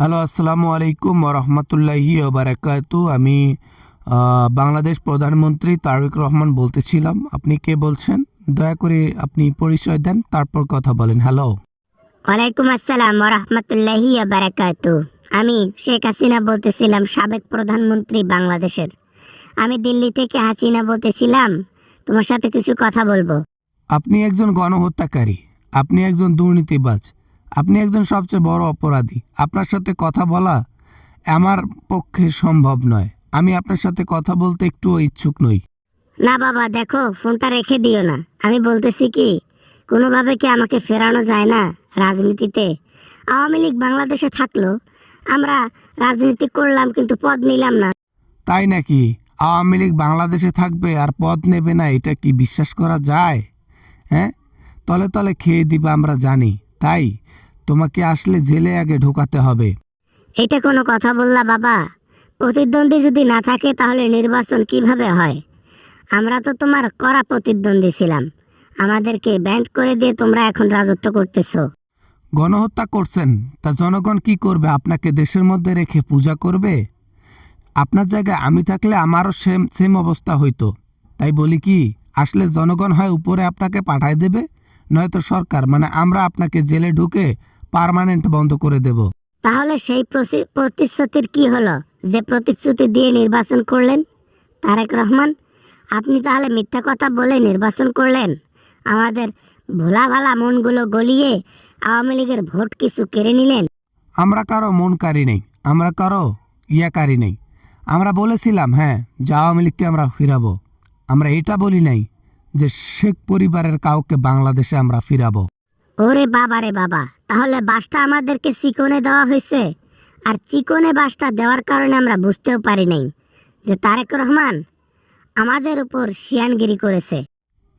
Hello, আসসালামু আলাইকুম ওরহমতুল্লাহি ওবারাকাতু। আমি বাংলাদেশ প্রধানমন্ত্রী তারেক রহমান বলতেছিলাম। আপনি কে বলছেন? দয়া করে আপনি পরিচয় দেন, তারপর কথা বলেন। হ্যালো। ওয়ালাইকুম আসসালাম ওরহমতুল্লাহি বারাকাতু। আমি শেখ হাসিনা বলতেছিলাম, সাবেক প্রধানমন্ত্রী বাংলাদেশের। আমি দিল্লি থেকে হাসিনা বলতেছিলাম, তোমার সাথে কিছু কথা বলবো। আপনি একজন গণহত্যাকারী, আপনি একজন দুর্নীতিবাজ, আপনি একজন সবচেয়ে বড় অপরাধী। আপনার সাথে কথা বলা আমার পক্ষে সম্ভব নয়। আমি আপনার সাথে কথা বলতে একটুও ইচ্ছুক নই। না বাবা, দেখো, ফোনটা রেখে দিও না। আমি বলতেছি কি, কোনোভাবে কি আমাকে ফেরানো যায় না রাজনীতিতে? আওয়ামী লীগ বাংলাদেশে থাকলো, আমরা রাজনীতি করলাম কিন্তু পদ নিলাম না। তাই নাকি? আওয়ামী লীগ বাংলাদেশে থাকবে আর পদ নেবে না, এটা কি বিশ্বাস করা যায়? হ্যাঁ, তলে তলে খেয়ে দিবা আমরা জানি। তাই তোমাকে আসলে জেলে আগে ঢোকাতে হবে। এটা কোনো কথা বললা বাবা? প্রতিদ্বন্দ্বী যদি না থাকে তাহলে নির্বাচন কিভাবে হয়? আমরা তো তোমার কড়া প্রতিদ্বন্দ্বী ছিলাম, আমাদেরকে ব্যান্ড করে দিয়ে তোমরা এখন রাজত্ব করতেছো। গণহত্যা করছেন, তা জনগণ কি করবে? আপনাকে দেশের মধ্যে রেখে পূজা করবে? আপনার জায়গায় আমি থাকলে আমারও সেম সেম অবস্থা হইতো। তাই বলি কি, আসলে জনগণ হয় উপরে আপনাকে পাঠায় দেবে, নয়তো সরকার মানে আমরা আপনাকে জেলে ঢুকে পার্মানেন্ট বন্ধ করে দেব। তাহলে সেই প্রতিশ্রুতির কি হলো, যে প্রতিশ্রুতি দিয়ে নির্বাচন করলেন? তারেক রহমান, আপনি তাহলে মিথ্যা কথা বলে নির্বাচন করলেন, আমাদের ভোলা ভালা মনগুলো গলিয়ে আওয়ামী লীগের ভোট কিছু কেড়ে নিলেন। আমরা কারো মনকারী নেই, আমরা কারো ইয়াকারী নেই। আমরা বলেছিলাম হ্যাঁ, যে আওয়ামী লীগকে আমরা ফিরাবো। আমরা এটা বলি নাই যে শেখ পরিবারের কাউকে বাংলাদেশে আমরা ফিরাবো। ওরে বাবা রে বাবা, তাহলে বাসটা আমাদেরকে চিকনে দেওয়া হয়েছে। আর চিকনে বাসটা দেওয়ার কারণে আমরা বুঝতেও পারি নাই যে তারেক রহমান আমাদের উপর শিয়ানগিরি করেছে।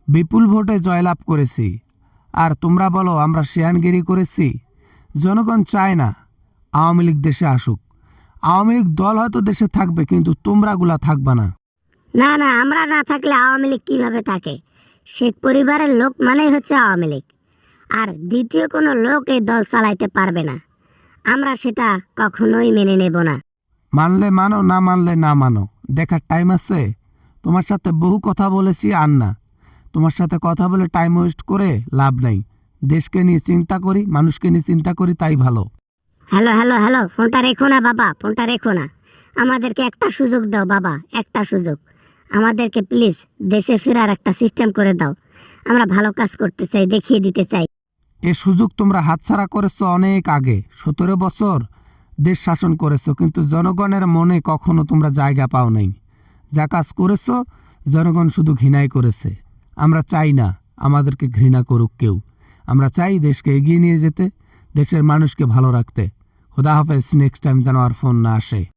বিপুল ভোটে জয়লাভ করেছি, আর তোমরা বলো আমরা শিয়ানগিরি করেছি। জনগণ চায় না আওয়ামী লীগ দেশে আসুক। আওয়ামী লীগ দল হয়তো দেশে থাকবে, কিন্তু তোমরাগুলা থাকবা না। না না, আমরা না থাকলে আওয়ামী লীগ কিভাবে থাকে? শেখ পরিবারের লোক মানেই হচ্ছে আওয়ামী লীগ, আর দ্বিতীয় কোনো লোক এই দল চালাইতে পারবে না। আমরা সেটা কখনোই মেনে নেব না। মানলে মানো, না মানলে না মানো, দেখার টাইম আছে। তোমার সাথে বহু কথা বলেছি, আর না, তোমার সাথে কথা বলে টাইম ওয়েস্ট করে লাভ নাই। দেশকে নিয়ে চিন্তা করি, মানুষকে নিয়ে চিন্তা করি, তাই ভালো। হ্যালো হ্যালো হ্যালো, ফোনটা রেখো না বাবা, ফোনটা রেখো না। আমাদেরকে একটা সুযোগ দাও বাবা, একটা সুযোগ। আমাদেরকে প্লিজ দেশে ফেরার একটা সিস্টেম করে দাও। আমরা ভালো কাজ করতে চাই, দেখিয়ে দিতে চাই। এ সুযোগ তোমরা হাতছাড়া করেছো অনেক আগে। 17 বছর দেশ শাসন করেছো, কিন্তু জনগণের মনে কখনো তোমরা জায়গা পাও নাই। যা কাজ করেছো জনগণ শুধু ঘৃণাই করেছে। আমরা চাই না আমাদেরকে ঘৃণা করুক কেউ। আমরা চাই দেশকে এগিয়ে নিয়ে যেতে, দেশের মানুষকে ভালো রাখতে। খোদা হাফেজ। নেক্সট টাইম যেন আর ফোন না আসে।